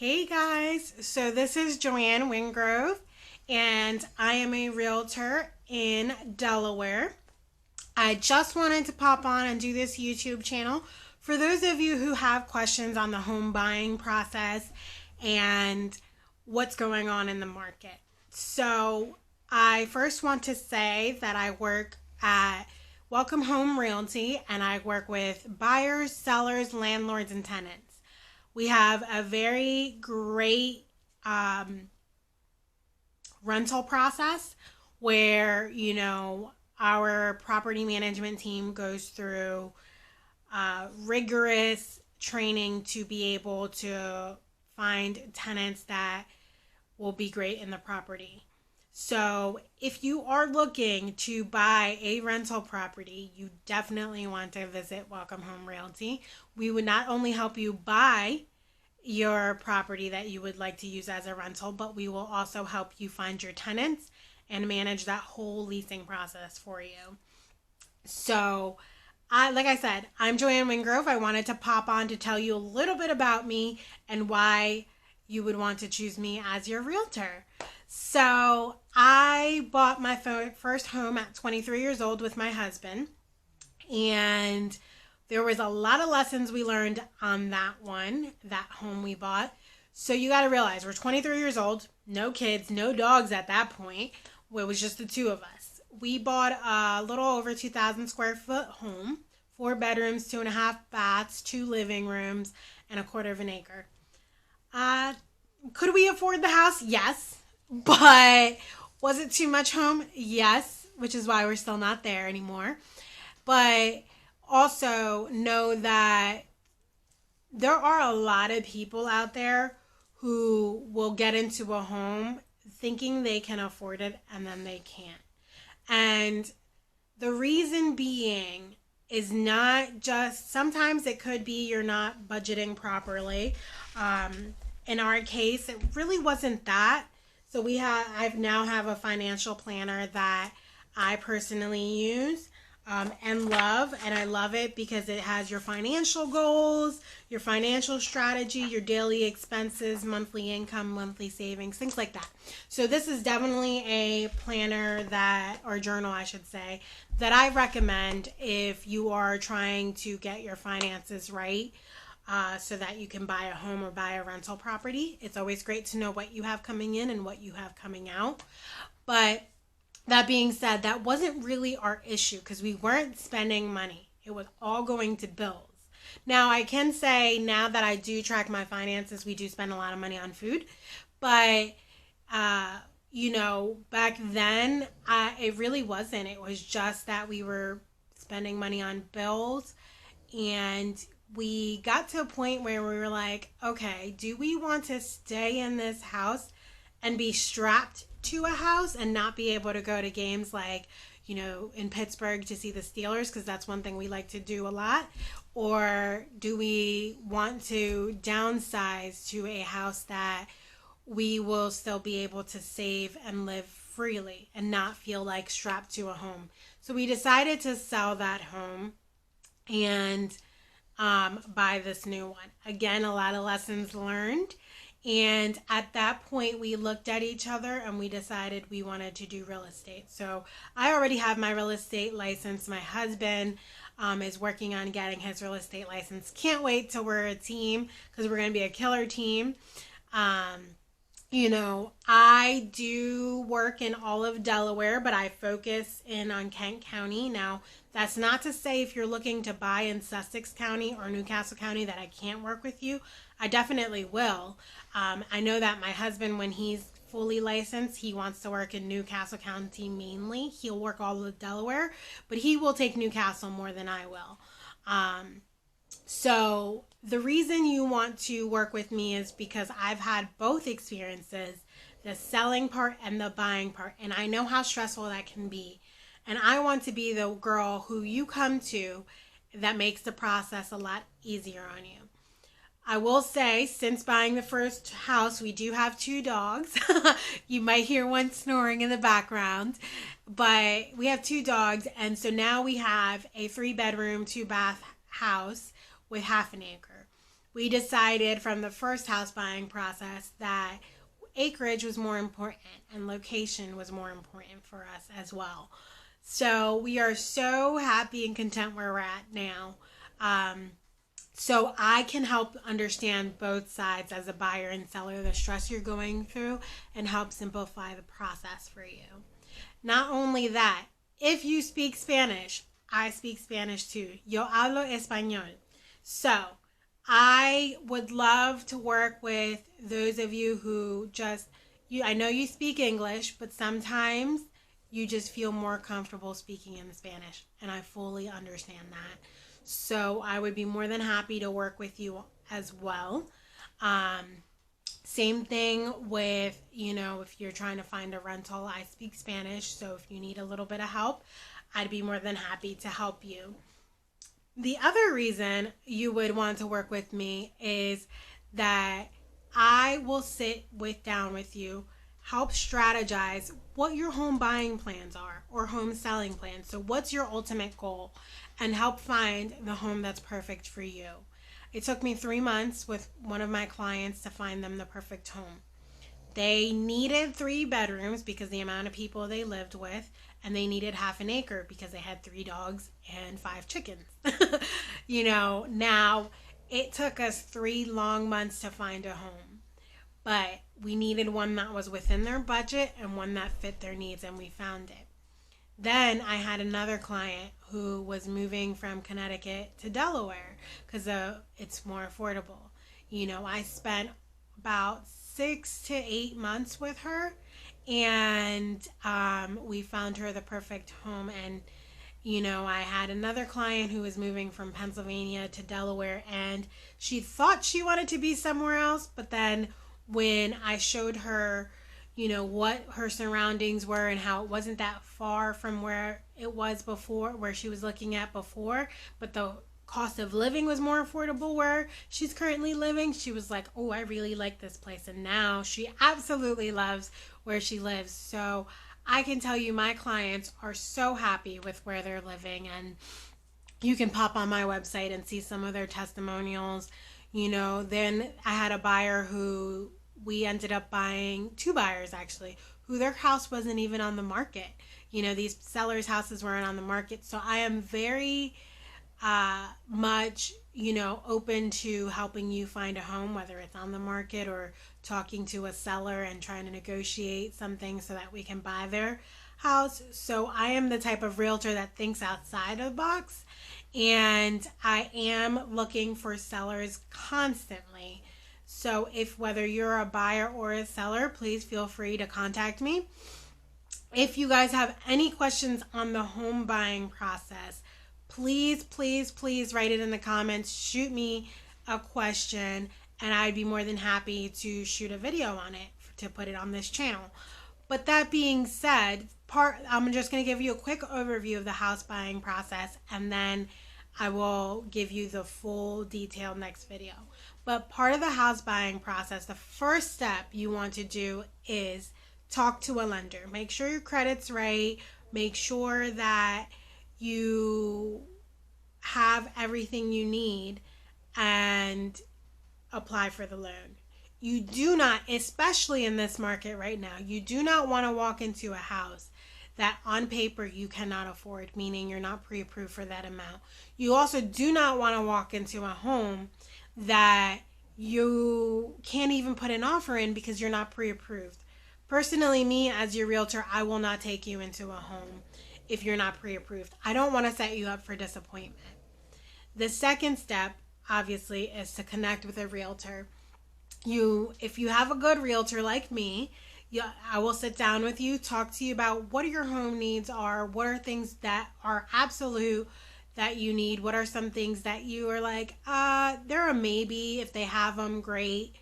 Hey guys, so this is Joanne Wingrove, and I am a realtor in Delaware. I just wanted to pop on and do this YouTube channel for those of you who have questions on the home buying process and what's going on in the market. So, I first want to say that I work at Welcome Home Realty and I work with buyers, sellers, landlords, and tenants. We have a very great rental process where, our property management team goes through rigorous training to be able to find tenants that will be great in the property. So, if you are looking to buy a rental property, you definitely want to visit Welcome Home Realty. We would not only help you buy your property that you would like to use as a rental, but we will also help you find your tenants and manage that whole leasing process for you. So, like I said, I'm Joanne Wingrove. I wanted to pop on to tell you a little bit about me and why you would want to choose me as your realtor. So, I bought my first home at 23 years old with my husband, and there was a lot of lessons we learned on that home we bought. So you got to realize we're 23 years old, no kids, no dogs at that point. It was just the two of us. We bought a little over 2,000 square foot home, 4 bedrooms, 2.5 baths, 2 living rooms, and a quarter of an acre. Could we afford the house? Yes. But was it too much home? Yes, which is why we're still not there anymore. But also know that there are a lot of people out there who will get into a home thinking they can afford it and then they can't. And the reason being is not just, sometimes it could be you're not budgeting properly. In our case, it really wasn't that. So I now have a financial planner that I personally use and love, and I love it because it has your financial goals, your financial strategy, your daily expenses, monthly income, monthly savings, things like that. So this is definitely a planner or journal I should say, that I recommend if you are trying to get your finances right. So that you can buy a home or buy a rental property. It's always great to know what you have coming in and what you have coming out. But that being said, that wasn't really our issue because we weren't spending money. It was all going to bills. Now, I can say now that I do track my finances, we do spend a lot of money on food. But, back then, it really wasn't. It was just that we were spending money on bills, and we got to a point where we were like, okay, do we want to stay in this house and be strapped to a house and not be able to go to games like, in Pittsburgh to see the Steelers, because that's one thing we like to do a lot? Or do we want to downsize to a house that we will still be able to save and live freely and not feel like strapped to a home? So we decided to sell that home and buy this new one. Again, a lot of lessons learned. And at that point, we looked at each other and we decided we wanted to do real estate. So I already have my real estate license. My husband is working on getting his real estate license. Can't wait till we're a team because we're going to be a killer team. I do work in all of Delaware, but I focus in on Kent County. Now, that's not to say if you're looking to buy in Sussex County or Newcastle County that I can't work with you. I definitely will. I know that my husband, when he's fully licensed, he wants to work in Newcastle County mainly. He'll work all of Delaware, but he will take Newcastle more than I will. So the reason you want to work with me is because I've had both experiences, the selling part and the buying part, and I know how stressful that can be. And I want to be the girl who you come to that makes the process a lot easier on you. I will say, since buying the first house, we do have 2 dogs. You might hear one snoring in the background, but we have 2 dogs. And so now we have a 3-bedroom, 2-bath house with half an acre. we decided from the first house buying process that acreage was more important and location was more important for us as well. So we are so happy and content where we're at now. So I can help understand both sides as a buyer and seller, the stress you're going through, and help simplify the process for you. Not only that, if you speak Spanish, I speak Spanish too. Yo hablo español. So I would love to work with those of you who I know you speak English, but sometimes you just feel more comfortable speaking in Spanish, and I fully understand that. So I would be more than happy to work with you as well. Same thing with, if you're trying to find a rental, I speak Spanish. So if you need a little bit of help, I'd be more than happy to help you. The other reason you would want to work with me is that I will sit down with you, help strategize what your home buying plans are or home selling plans. So what's your ultimate goal, and help find the home that's perfect for you. It took me 3 months with one of my clients to find them the perfect home. They needed 3 bedrooms because the amount of people they lived with, and they needed half an acre because they had 3 dogs and 5 chickens. Now it took us 3 long months to find a home, but we needed one that was within their budget and one that fit their needs, and we found it. Then I had another client who was moving from Connecticut to Delaware because it's more affordable. I spent about 6 to 8 months with her, and we found her the perfect home. And I had another client who was moving from Pennsylvania to Delaware, and she thought she wanted to be somewhere else, but then when I showed her what her surroundings were and how it wasn't that far from where it was before, where she was looking at before, but the cost of living was more affordable where she's currently living, she was like, oh, I really like this place. And now she absolutely loves where she lives. So I can tell you my clients are so happy with where they're living, and you can pop on my website and see some of their testimonials. Then I had a buyer who we ended up buying, 2 buyers actually, who their house wasn't even on the market. These sellers' houses weren't on the market. So I am very much, open to helping you find a home, whether it's on the market or talking to a seller and trying to negotiate something so that we can buy their house. So I am the type of realtor that thinks outside of the box, and I am looking for sellers constantly. So whether you're a buyer or a seller, please feel free to contact me. If you guys have any questions on the home buying process, please, please, please write it in the comments. Shoot me a question, and I'd be more than happy to shoot a video on it to put it on this channel. But that being said, I'm just going to give you a quick overview of the house buying process, and then I will give you the full detail next video. But part of the house buying process, the first step you want to do is talk to a lender. Make sure your credit's right. Make sure that you have everything you need and apply for the loan. You do not, especially in this market right now, you do not want to walk into a house that on paper you cannot afford, meaning you're not pre-approved for that amount. You also do not want to walk into a home that you can't even put an offer in because you're not pre-approved. Personally, me as your realtor, I will not take you into a home if you're not pre-approved. I don't want to set you up for disappointment. The second step, obviously, is to connect with a realtor. If you have a good realtor like me, I will sit down with you, talk to you about what your home needs are, what are things that are absolute that you need, what are some things that you are like, they're a maybe, if they have them, great,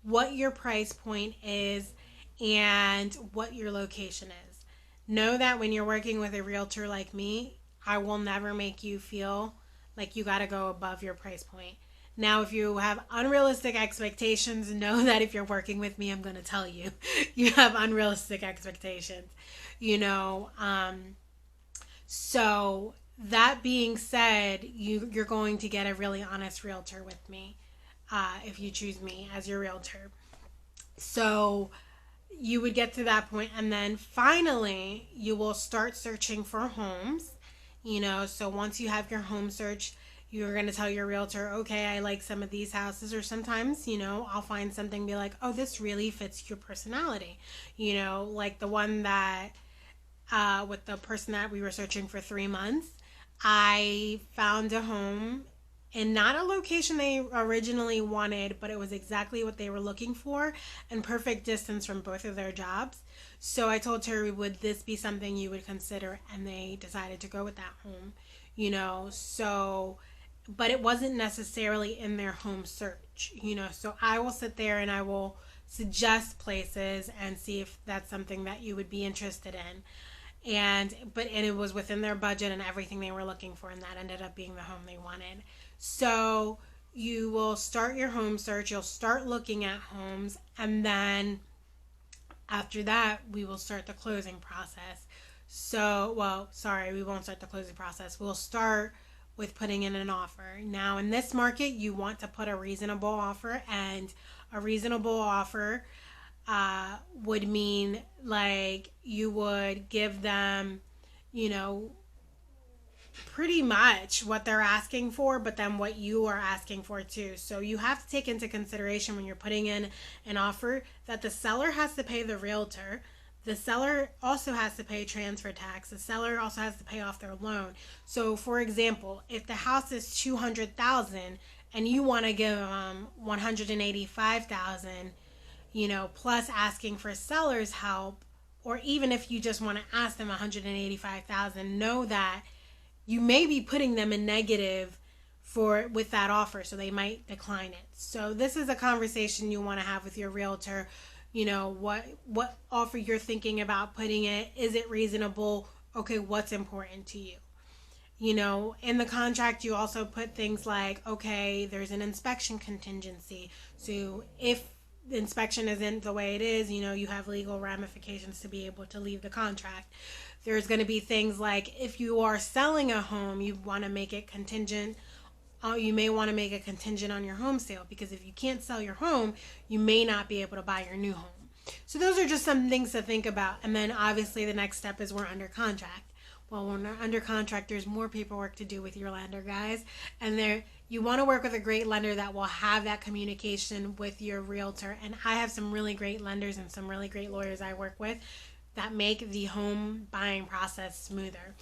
what your price point is, and what your location is. Know that when you're working with a realtor like me, I will never make you feel like you got to go above your price point. Now, if you have unrealistic expectations, know that if you're working with me, I'm going to tell you, you have unrealistic expectations, So that being said, you're going to get a really honest realtor with me. if you choose me as your realtor. So you would get to that point, and then finally you will start searching for homes. So once you have your home search, you're going to tell your realtor, okay, I like some of these houses. Or sometimes, I'll find something, be like, oh, this really fits your personality. Like the one that with the person that we were searching for 3 months, I found a home in not a location they originally wanted, but it was exactly what they were looking for and perfect distance from both of their jobs. So I told her, would this be something you would consider? And they decided to go with that home, so, but it wasn't necessarily in their home search, so I will sit there and I will suggest places and see if that's something that you would be interested in. And it was within their budget and everything they were looking for, and that ended up being the home they wanted. So you will start your home search, you'll start looking at homes, and then after that we will start the closing process. We won't start the closing process. We'll start with putting in an offer. Now in this market, you want to put a reasonable offer, and a reasonable offer would mean like you would give them, pretty much what they're asking for, but then what you are asking for too. So you have to take into consideration when you're putting in an offer that the seller has to pay the realtor. The seller also has to pay transfer tax. The seller also has to pay off their loan. So for example, if the house is $200,000 and you want to give them $185,000, plus asking for seller's help, or even if you just want to ask them $185,000, know that you may be putting them in negative with that offer, so they might decline it. So this is a conversation you want to have with your realtor. What offer you're thinking about putting it. Is it reasonable? Okay, what's important to you? In the contract, you also put things like, okay, there's an inspection contingency. So if the inspection isn't the way it is, you have legal ramifications to be able to leave the contract. There's going to be things like if you are selling a home, you want to make it contingent. You may want to make it contingent on your home sale, because if you can't sell your home, you may not be able to buy your new home. So those are just some things to think about. And then obviously the next step is we're under contract. Well, when we're under contract, there's more paperwork to do with your lender, guys. And you want to work with a great lender that will have that communication with your realtor. And I have some really great lenders and some really great lawyers I work with that make the home buying process smoother.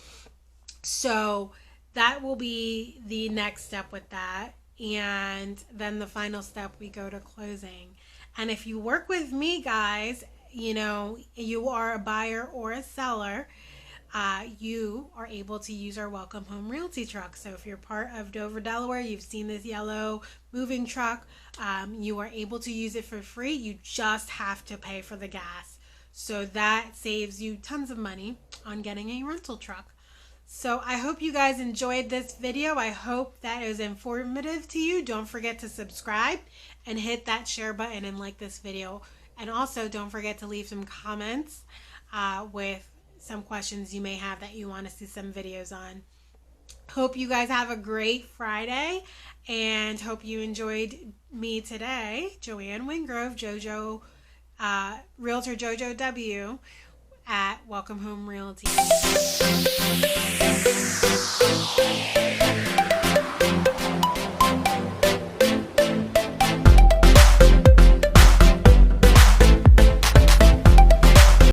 So that will be the next step with that. And then the final step, we go to closing. And if you work with me, guys, you are a buyer or a seller, you are able to use our Welcome Home Realty truck. So if you're part of Dover, Delaware, you've seen this yellow moving truck, you are able to use it for free. You just have to pay for the gas. So that saves you tons of money on getting a rental truck. So I hope you guys enjoyed this video. I hope that it was informative to you. Don't forget to subscribe and hit that share button and like this video. And also don't forget to leave some comments with some questions you may have that you want to see some videos on. Hope you guys have a great Friday, and hope you enjoyed me today, Joanne Wingrove, Realtor Jojo W at Welcome Home Realty.